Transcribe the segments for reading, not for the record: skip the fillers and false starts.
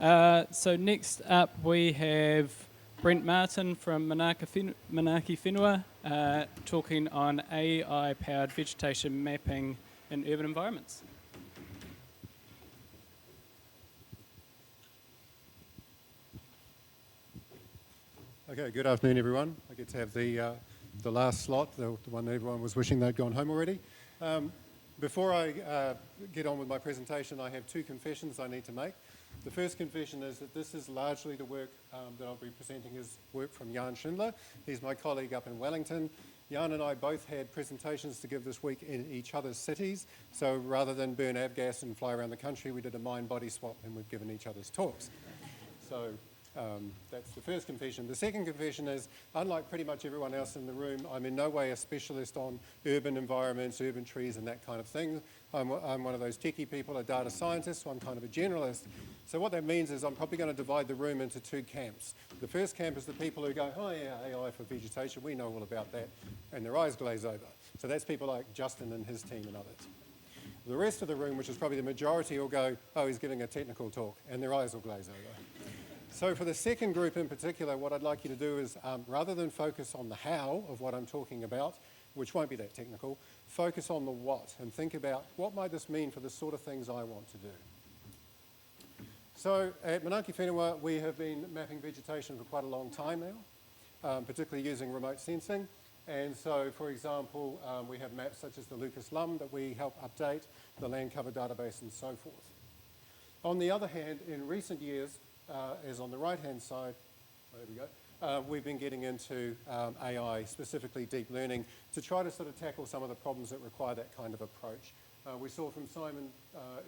So next up we have Brent Martin from Manaaki Whenua talking on AI-powered vegetation mapping in urban environments. Okay, good afternoon, everyone. I get to have the last slot, the one that everyone was wishing they'd gone home already. Before I get on with my presentation, I have two confessions I need to make. The first confession is that this is largely the work that I'll be presenting is work from Jan Schindler. He's my colleague up in Wellington. Jan and I both had presentations to give this week in each other's cities. So rather than burn avgas and fly around the country, we did a mind-body swap and we've given each other's talks. So that's the first confession. The second confession is, unlike pretty much everyone else in the room, I'm in no way a specialist on urban environments, urban trees and that kind of thing. I'm one of those techie people, a data scientist, so I'm kind of a generalist. So what that means is I'm probably going to divide the room into two camps. The first camp is the people who go, oh yeah, AI for vegetation, we know all about that, and their eyes glaze over. So that's people like Justin and his team and others. The rest of the room, which is probably the majority, will go, oh, he's giving a technical talk, and their eyes will glaze over. So for the second group in particular, what I'd like you to do is, rather than focus on the how of what I'm talking about, which won't be that technical, focus on the what and think about what might this mean for the sort of things I want to do. So at Manaaki Whenua, we have been mapping vegetation for quite a long time now, particularly using remote sensing. And so, for example, we have maps such as the Lucas Lum that we help update, the land cover database and so forth. On the other hand, in recent years, as on the right-hand side, there we go, we've been getting into AI, specifically deep learning, to try to sort of tackle some of the problems that require that kind of approach. We saw from Simon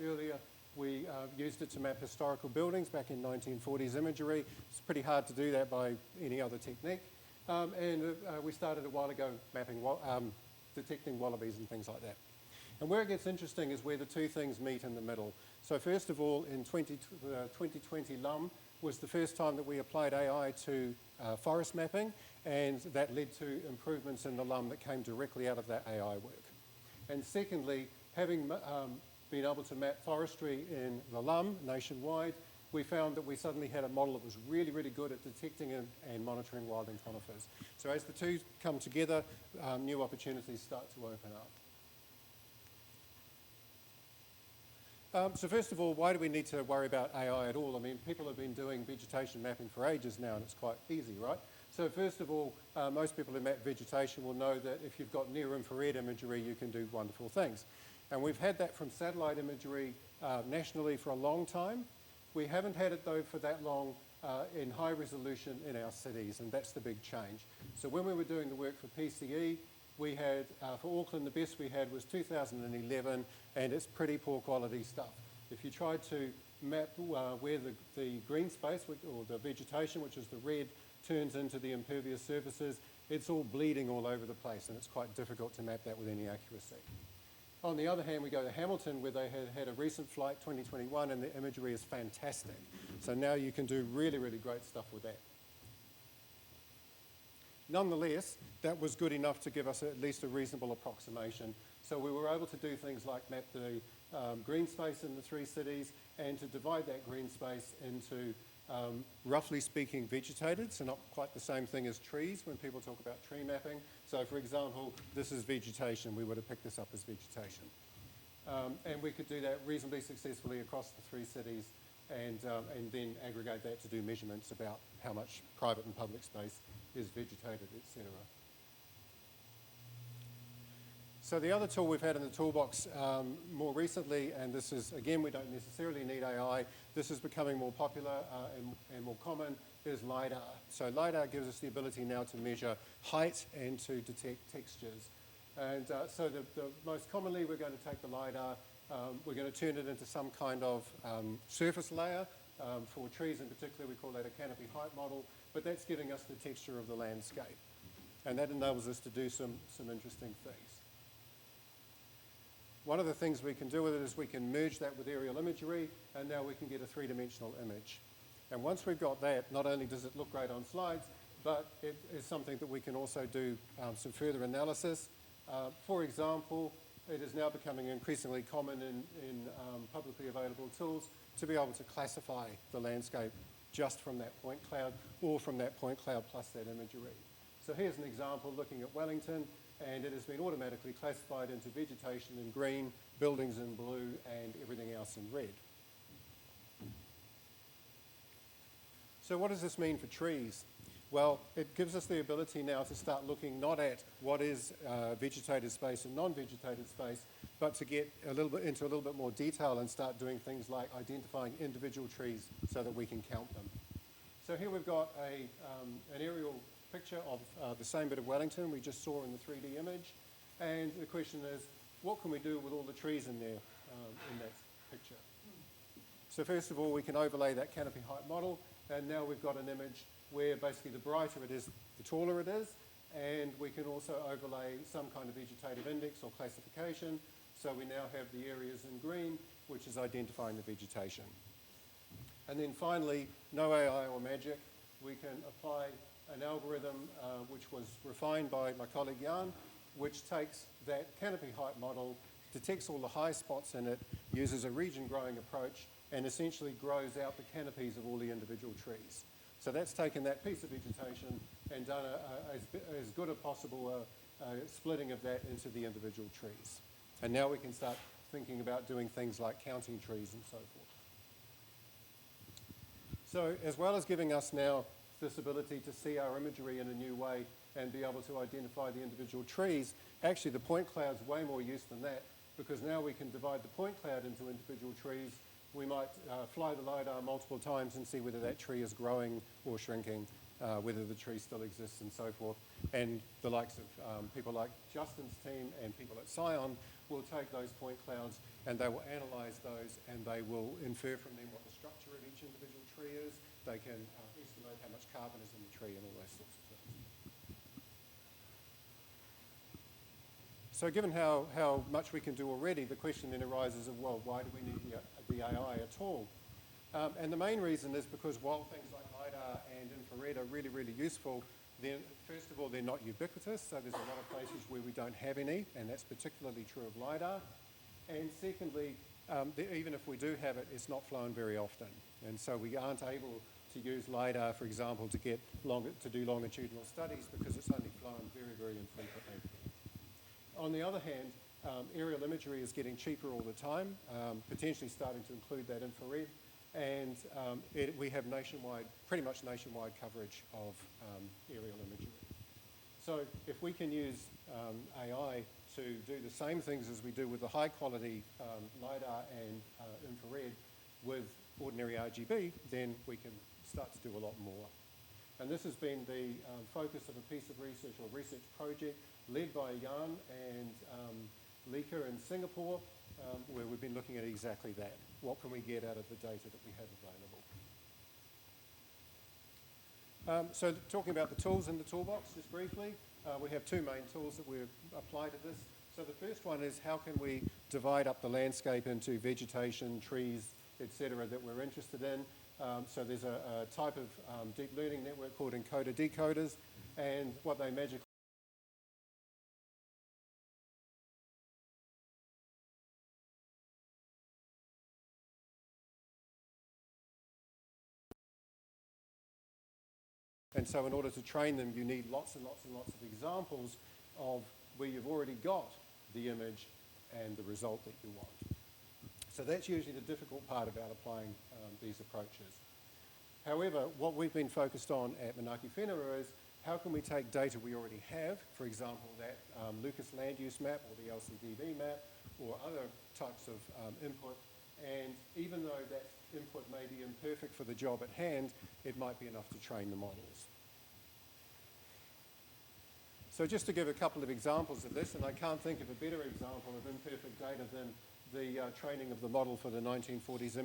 earlier, we used it to map historical buildings back in 1940s imagery. It's pretty hard to do that by any other technique. And we started a while ago mapping, detecting wallabies and things like that. And where it gets interesting is where the two things meet in the middle. So first of all, in 2020 LUM was the first time that we applied AI to forest mapping, and that led to improvements in the LUM that came directly out of that AI work. And secondly, having been able to map forestry in the LUM nationwide, we found that we suddenly had a model that was really, really good at detecting and monitoring wildling conifers. So as the two come together, new opportunities start to open up. So first of all, why do we need to worry about AI at all? I mean, people have been doing vegetation mapping for ages now, and it's quite easy, right? So first of all, most people who map vegetation will know that if you've got near-infrared imagery, you can do wonderful things. And we've had that from satellite imagery nationally for a long time. We haven't had it, though, for that long in high resolution in our cities, and that's the big change. So when we were doing the work for PCE, we had, for Auckland, the best we had was 2011, and it's pretty poor quality stuff. If you tried to map where the green space, or the vegetation, which is the red, turns into the impervious surfaces, it's all bleeding all over the place, and it's quite difficult to map that with any accuracy. On the other hand, we go to Hamilton, where they had a recent flight, 2021, and the imagery is fantastic. So now you can do really, really great stuff with that. Nonetheless, that was good enough to give us at least a reasonable approximation. So we were able to do things like map the green space in the three cities and to divide that green space into, roughly speaking, vegetated, so not quite the same thing as trees when people talk about tree mapping. So for example, this is vegetation. We would have picked this up as vegetation. And we could do that reasonably successfully across the three cities and then aggregate that to do measurements about how much private and public space is vegetated, etc. So the other tool we've had in the toolbox more recently, and this is, again, we don't necessarily need AI, this is becoming more popular and more common, is LiDAR. So LiDAR gives us the ability now to measure height and to detect textures. And so the most commonly we're going to take the LiDAR, we're going to turn it into some kind of surface layer. For trees in particular, we call that a canopy height model, but that's giving us the texture of the landscape. And that enables us to do some interesting things. One of the things we can do with it is we can merge that with aerial imagery, and now we can get a three-dimensional image. And once we've got that, not only does it look great on slides, but it is something that we can also do some further analysis. For example, it is now becoming increasingly common in publicly available tools to be able to classify the landscape just from that point cloud or from that point cloud plus that imagery. So here's an example looking at Wellington, and it has been automatically classified into vegetation in green, buildings in blue, and everything else in red. So what does this mean for trees? Well, it gives us the ability now to start looking not at what is vegetated space and non-vegetated space, but to get into a little bit more detail and start doing things like identifying individual trees so that we can count them. So here we've got an aerial picture of the same bit of Wellington we just saw in the 3D image, and the question is, what can we do with all the trees in there in that picture? So first of all, we can overlay that canopy height model, and now we've got an image where basically the brighter it is, the taller it is, and we can also overlay some kind of vegetative index or classification. So we now have the areas in green, which is identifying the vegetation. And then finally, no AI or magic, we can apply an algorithm which was refined by my colleague Jan, which takes that canopy height model, detects all the high spots in it, uses a region growing approach, and essentially grows out the canopies of all the individual trees. So that's taken that piece of vegetation and done as good a possible splitting of that into the individual trees. And now we can start thinking about doing things like counting trees and so forth. So as well as giving us now this ability to see our imagery in a new way and be able to identify the individual trees, actually the point cloud's way more use than that, because now we can divide the point cloud into individual trees. We might fly the LiDAR multiple times and see whether that tree is growing or shrinking, whether the tree still exists and so forth. And the likes of people like Justin's team and people at Scion will take those point clouds and they will analyse those, and they will infer from them what the structure of each individual tree is. They can estimate how much carbon is in the tree and all those sorts of things. So given how much we can do already, the question then arises of, well, why do we need the AI at all? And the main reason is because while things like LiDAR and infrared are really, really useful, then first of all, they're not ubiquitous, so there's a lot of places where we don't have any, and that's particularly true of LiDAR. And secondly, even if we do have it, it's not flown very often. And so we aren't able to use LiDAR, for example, to do longitudinal studies because it's only flown very, very infrequently. On the other hand, aerial imagery is getting cheaper all the time, potentially starting to include that infrared, and we have pretty much nationwide coverage of aerial imagery. So if we can use AI to do the same things as we do with the high quality LiDAR and infrared with ordinary RGB, then we can start to do a lot more. And this has been the focus of a piece of research or research project led by Jan and Lika in Singapore, where we've been looking at exactly that. What can we get out of the data that we have available? So talking about the tools in the toolbox, just briefly, we have two main tools that we apply to this. So the first one is how can we divide up the landscape into vegetation, trees, etc., that we're interested in. So there's a type of deep learning network called encoder decoders, and what they magically and so in order to train them, you need lots and lots and lots of examples of where you've already got the image and the result that you want. So that's usually the difficult part about applying these approaches. However, what we've been focused on at Manaaki Whenua is how can we take data we already have, for example, that Lucas land use map or the LCDB map or other types of input, and even though that input may be imperfect for the job at hand, it might be enough to train the models. So just to give a couple of examples of this, and I can't think of a better example of imperfect data than the training of the model for the 1940s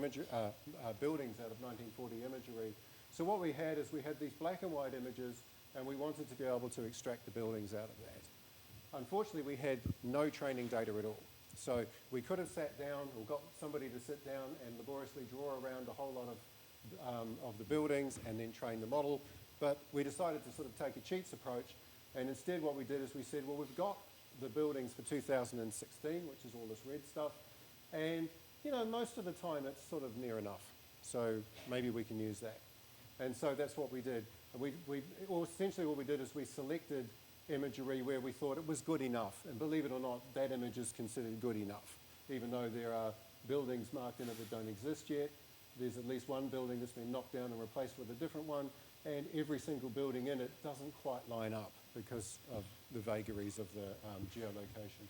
buildings out of 1940 imagery. So what we had is we had these black and white images, and we wanted to be able to extract the buildings out of that. Unfortunately, we had no training data at all. So we could have sat down or got somebody to sit down and laboriously draw around a whole lot of the buildings and then train the model. But we decided to sort of take a cheats approach. And instead what we did is we said, well, we've got the buildings for 2016, which is all this red stuff. And, you know, most of the time it's sort of near enough. So maybe we can use that. And so that's what we did. Essentially what we did is we selected imagery where we thought it was good enough. And believe it or not, that image is considered good enough. Even though there are buildings marked in it that don't exist yet, there's at least one building that's been knocked down and replaced with a different one, and every single building in it doesn't quite line up because of the vagaries of the geolocation.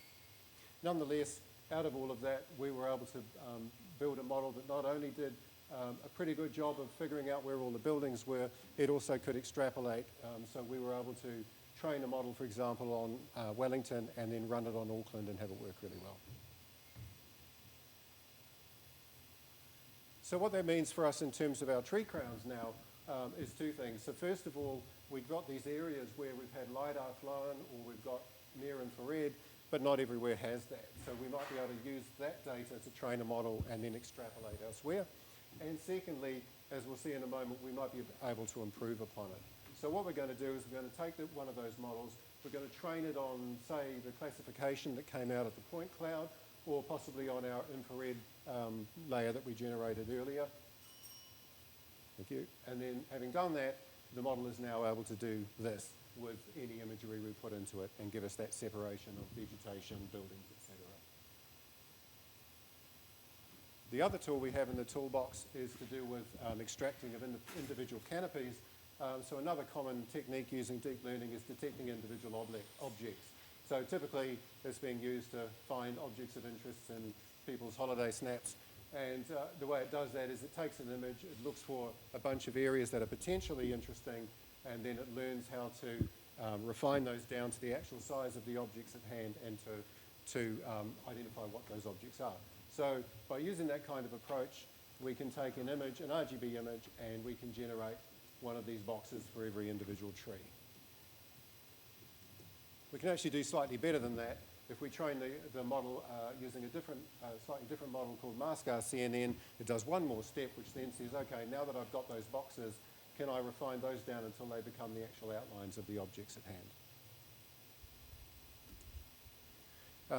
Nonetheless, out of all of that, we were able to build a model that not only did a pretty good job of figuring out where all the buildings were, it also could extrapolate. So we were able to train a model, for example, on Wellington and then run it on Auckland and have it work really well. So what that means for us in terms of our tree crowns now is two things. So first of all, we've got these areas where we've had LiDAR flown or we've got near infrared, but not everywhere has that. So we might be able to use that data to train a model and then extrapolate elsewhere. And secondly, as we'll see in a moment, we might be able to improve upon it. So what we're going to do is we're going to take one of those models, we're going to train it on, say, the classification that came out of the point cloud, or possibly on our infrared layer that we generated earlier. Thank you. And then having done that, the model is now able to do this with any imagery we put into it and give us that separation of vegetation, buildings, etc. The other tool we have in the toolbox is to do with extracting of individual canopies. So another common technique using deep learning is detecting individual objects. So typically it's being used to find objects of interest in people's holiday snaps. And the way it does that is it takes an image, it looks for a bunch of areas that are potentially interesting, and then it learns how to refine those down to the actual size of the objects at hand and to identify what those objects are. So by using that kind of approach, we can take an image, an RGB image, and we can generate one of these boxes for every individual tree. We can actually do slightly better than that. If we train the model using a slightly different model called MaskR CNN, it does one more step, which then says, okay, now that I've got those boxes, can I refine those down until they become the actual outlines of the objects at hand?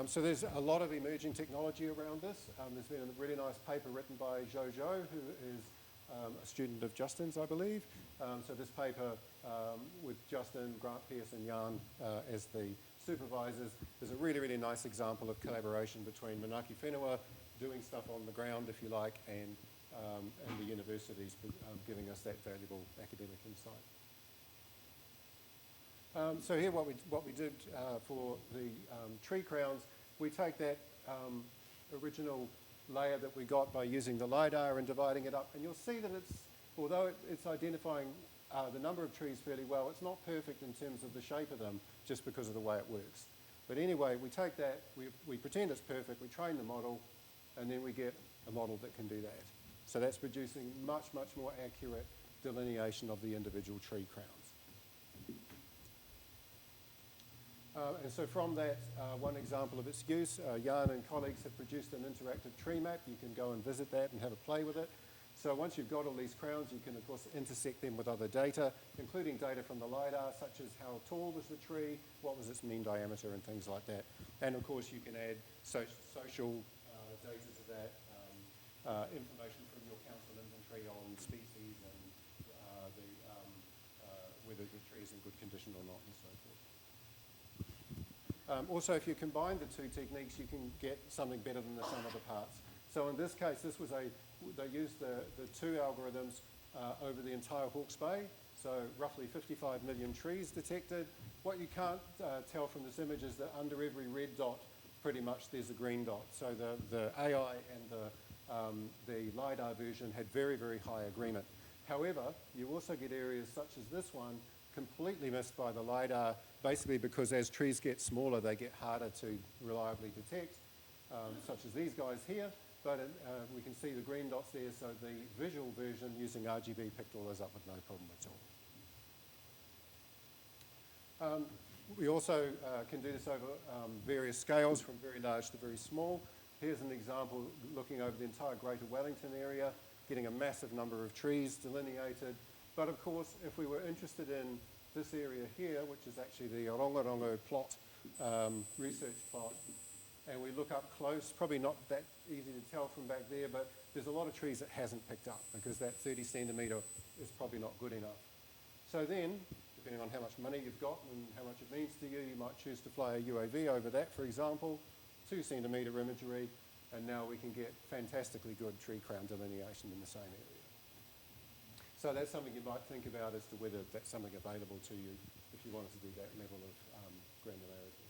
So there's a lot of emerging technology around this. There's been a really nice paper written by Jojo, who is a student of Justin's, I believe. So this paper with Justin, Grant Pierce and Jan as the supervisors is a really, really nice example of collaboration between Manaaki Whenua doing stuff on the ground, if you like, and the universities giving us that valuable academic insight. So here what we did for the tree crowns, we take that original layer that we got by using the LiDAR and dividing it up, and you'll see that although it's identifying the number of trees fairly well, it's not perfect in terms of the shape of them just because of the way it works. But anyway, we take that, we pretend it's perfect, we train the model, and then we get a model that can do that. So that's producing much, much more accurate delineation of the individual tree crowns. And so from that, one example of its use, Jan and colleagues have produced an interactive tree map. You can go and visit that and have a play with it. So once you've got all these crowns, you can, of course, intersect them with other data, including data from the LiDAR, such as how tall was the tree, what was its mean diameter, and things like that. And, of course, you can add social data to that, information from your council inventory on species and whether the tree is in good condition or not, and so forth. Also, if you combine the two techniques, you can get something better than the sum of the parts. So in this case, they used the two algorithms over the entire Hawke's Bay, so roughly 55 million trees detected. What you can't tell from this image is that under every red dot, pretty much there's a green dot. So the AI and the LiDAR version had very, very high agreement. However, you also get areas such as this one, completely missed by the LiDAR, basically because as trees get smaller, they get harder to reliably detect, such as these guys here. But we can see the green dots there, so the visual version using RGB picked all those up with no problem at all. We also can do this over various scales, from very large to very small. Here's an example looking over the entire Greater Wellington area, getting a massive number of trees delineated. But of course, if we were interested in this area here, which is actually the Orongorongo plot, research plot, and we look up close, probably not that easy to tell from back there, but there's a lot of trees that hasn't picked up because that 30 centimetre is probably not good enough. So then, depending on how much money you've got and how much it means to you, you might choose to fly a UAV over that, for example, 2 centimetre imagery, and now we can get fantastically good tree crown delineation in the same area. So that's something you might think about as to whether that's something available to you if you wanted to do that level of granularity.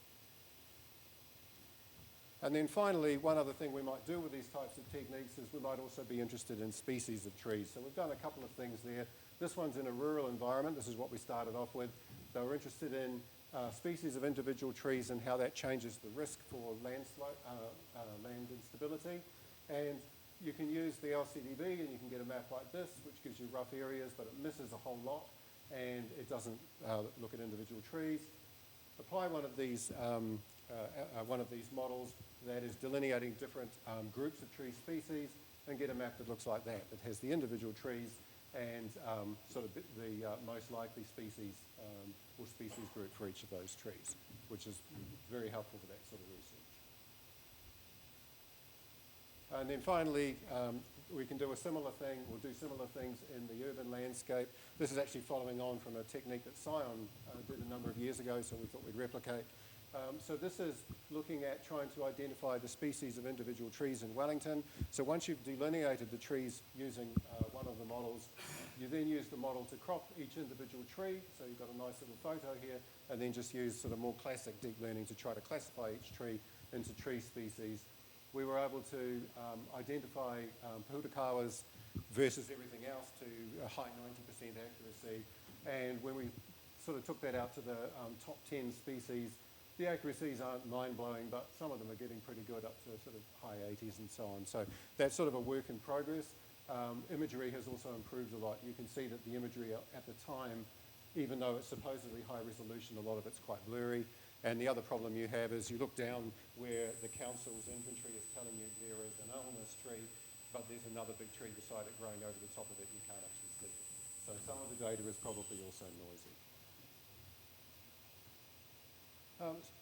And then finally, one other thing we might do with these types of techniques is we might also be interested in species of trees. So we've done a couple of things there. This one's in a rural environment. This is what we started off with. They were interested in species of individual trees and how that changes the risk for land instability. And you can use the LCDB and you can get a map like this, which gives you rough areas, but it misses a whole lot and it doesn't look at individual trees. Apply one of these models that is delineating different groups of tree species and get a map that looks like that. That has the individual trees and sort of the most likely species or species group for each of those trees, which is very helpful for that sort of research. And then finally, we can do a similar thing, we'll do similar things in the urban landscape. This is actually following on from a technique that Scion did a number of years ago, so we thought we'd replicate. So this is looking at trying to identify the species of individual trees in Wellington. So once you've delineated the trees using one of the models, you then use the model to crop each individual tree. So you've got a nice little photo here, and then just use sort of more classic deep learning to try to classify each tree into tree species. We were able to identify pūtakawas versus everything else to a high 90% accuracy. And when we sort of took that out to the top 10 species, the accuracies aren't mind-blowing, but some of them are getting pretty good, up to sort of high 80s and so on. So that's sort of a work in progress. Imagery has also improved a lot. You can see that the imagery at the time, even though it's supposedly high resolution, a lot of it's quite blurry. And the other problem you have is you look down where the council's inventory is telling you there is an illness tree, but there's another big tree beside it growing over the top of it, and you can't actually see it. So some of the data is probably also noisy.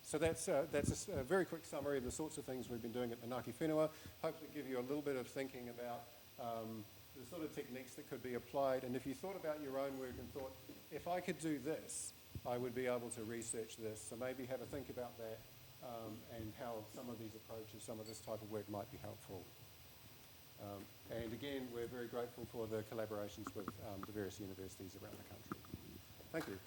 So that's a very quick summary of the sorts of things we've been doing at Manaaki Whenua. Hopefully give you a little bit of thinking about the sort of techniques that could be applied. And if you thought about your own work and thought, if I could do this, I would be able to research this. So maybe have a think about that and how some of these approaches, some of this type of work might be helpful. And again, we're very grateful for the collaborations with the various universities around the country. Thank you.